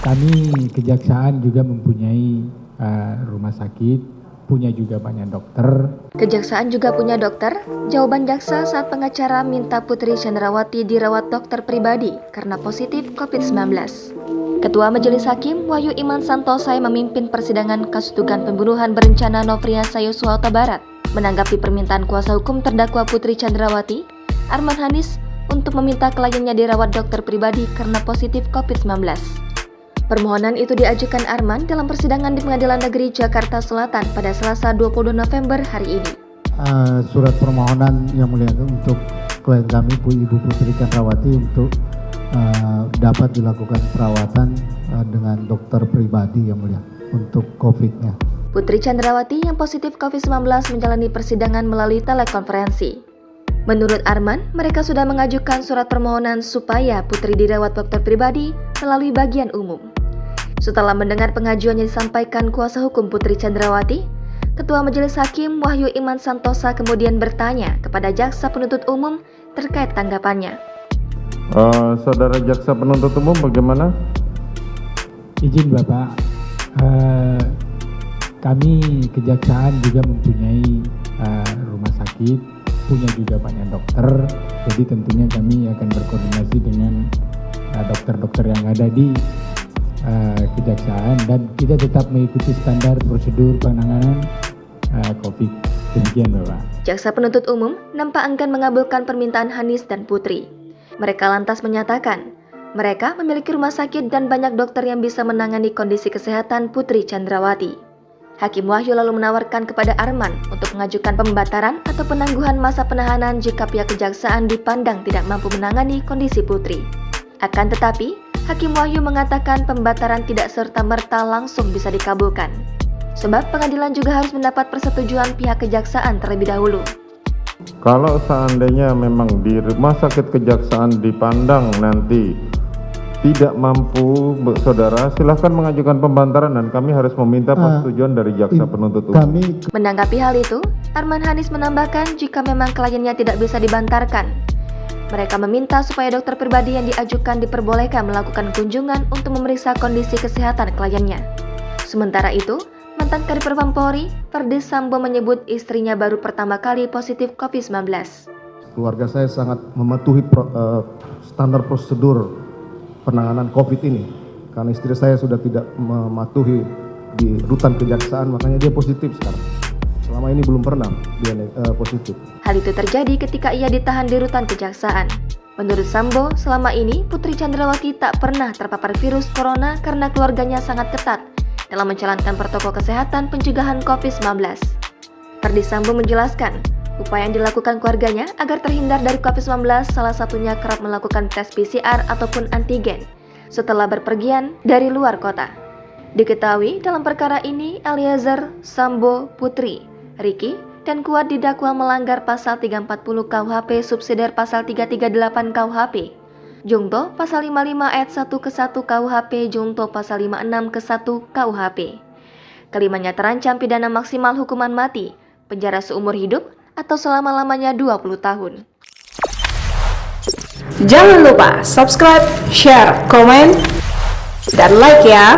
Kami kejaksaan juga mempunyai rumah sakit, punya juga banyak dokter. Kejaksaan juga punya dokter. Jawaban jaksa saat pengacara minta Putri Chandrawati dirawat dokter pribadi karena positif COVID-19. Ketua Majelis Hakim Wahyu Iman Santosa yang memimpin persidangan kasus dugaan pembunuhan berencana Nofriansah Yosua Huta Barat menanggapi permintaan kuasa hukum terdakwa Putri Chandrawati, Arman Hanis, untuk meminta kliennya dirawat dokter pribadi karena positif COVID-19. Permohonan itu diajukan Arman dalam persidangan di Pengadilan Negeri Jakarta Selatan pada Selasa 22 November hari ini. Surat permohonan yang mulia untuk klien kami Ibu Putri Chandrawati untuk dapat dilakukan perawatan dengan dokter pribadi yang mulia untuk COVID-nya. Putri Chandrawati yang positif COVID-19 menjalani persidangan melalui telekonferensi. Menurut Arman, mereka sudah mengajukan surat permohonan supaya Putri dirawat dokter pribadi melalui bagian umum. Setelah mendengar pengajuan yang disampaikan kuasa hukum Putri Chandrawati, Ketua Majelis Hakim Wahyu Iman Santosa kemudian bertanya kepada jaksa penuntut umum terkait tanggapannya. Saudara jaksa penuntut umum bagaimana? Izin Bapak, kami kejaksaan juga mempunyai rumah sakit, punya juga banyak dokter, jadi tentunya kami akan berkoordinasi dengan dokter-dokter yang ada di kejaksaan dan kita tetap mengikuti standar prosedur penanganan COVID. Demikian Bapak. Jaksa penuntut umum nampak enggan mengabulkan permintaan Hanis dan Putri. Mereka lantas menyatakan, mereka memiliki rumah sakit dan banyak dokter yang bisa menangani kondisi kesehatan Putri Chandrawati. Hakim Wahyu lalu menawarkan kepada Arman untuk mengajukan pembataran atau penangguhan masa penahanan jika pihak kejaksaan dipandang tidak mampu menangani kondisi Putri. Akan tetapi, Hakim Wahyu mengatakan pembataran tidak serta-merta langsung bisa dikabulkan. Sebab pengadilan juga harus mendapat persetujuan pihak kejaksaan terlebih dahulu. Kalau seandainya memang di rumah sakit kejaksaan dipandang nanti tidak mampu, saudara, silahkan mengajukan pembantaran dan kami harus meminta persetujuan dari jaksa penuntut umum. Menanggapi hal itu, Arman Hanis menambahkan jika memang kliennya tidak bisa dibantarkan, mereka meminta supaya dokter pribadi yang diajukan diperbolehkan melakukan kunjungan untuk memeriksa kondisi kesehatan kliennya. Sementara itu, mantan Kadif Propam Polri, Ferdy Sambo menyebut istrinya baru pertama kali positif COVID-19. Keluarga saya sangat mematuhi standar prosedur penanganan COVID ini. Karena istri saya sudah tidak mematuhi di rutan kejaksaan, makanya dia positif sekarang. Selama ini belum pernah dia positif. Hal itu terjadi ketika ia ditahan di rutan kejaksaan. Menurut Sambo, selama ini Putri Chandrawati tak pernah terpapar virus corona karena keluarganya sangat ketat dalam menjalankan protokol kesehatan pencegahan COVID-19. Ferdy Sambo menjelaskan, upaya yang dilakukan keluarganya agar terhindar dari COVID-19 salah satunya kerap melakukan tes PCR ataupun antigen setelah berpergian dari luar kota. Diketahui dalam perkara ini Eliezer, Sambo, Putri, Riki, dan Kuat didakwa melanggar pasal 340 KUHP subsidiar pasal 338 KUHP, Jungto pasal 55 ayat 1 ke 1 KUHP, Jungto pasal 56 ke 1 KUHP. Kelimanya terancam pidana maksimal hukuman mati, penjara seumur hidup, atau selama-lamanya 20 tahun. Jangan lupa subscribe, share, komen, dan like ya!